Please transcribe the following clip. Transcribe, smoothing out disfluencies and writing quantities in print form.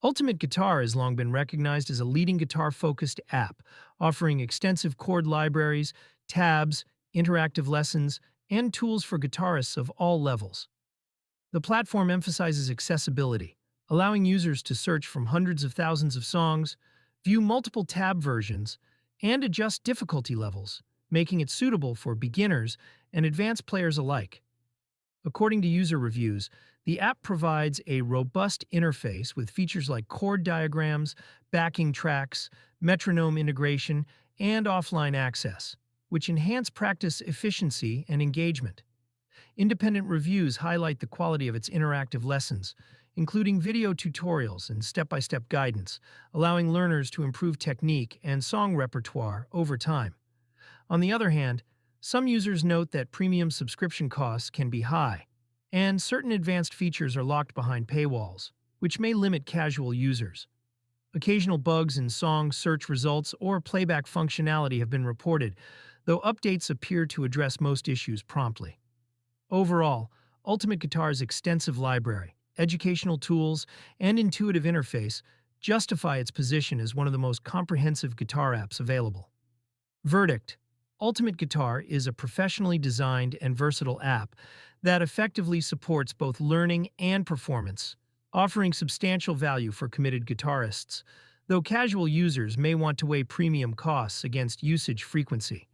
Ultimate Guitar has long been recognized as a leading guitar-focused app, offering extensive chord libraries, tabs, interactive lessons, and tools for guitarists of all levels. The platform emphasizes accessibility, allowing users to search from hundreds of thousands of songs, view multiple tab versions, and adjust difficulty levels, making it suitable for beginners and advanced players alike. According to user reviews, the app provides a robust interface with features like chord diagrams, backing tracks, metronome integration, and offline access, which enhance practice efficiency and engagement. Independent reviews highlight the quality of its interactive lessons, including video tutorials and step-by-step guidance, allowing learners to improve technique and song repertoire over time. On the other hand, some users note that premium subscription costs can be high, and certain advanced features are locked behind paywalls, which may limit casual users. Occasional bugs in song search results or playback functionality have been reported, though updates appear to address most issues promptly. Overall, Ultimate Guitar's extensive library, educational tools, and intuitive interface justify its position as one of the most comprehensive guitar apps available. Verdict: Ultimate Guitar is a professionally designed and versatile app that effectively supports both learning and performance, offering substantial value for committed guitarists, though casual users may want to weigh premium costs against usage frequency.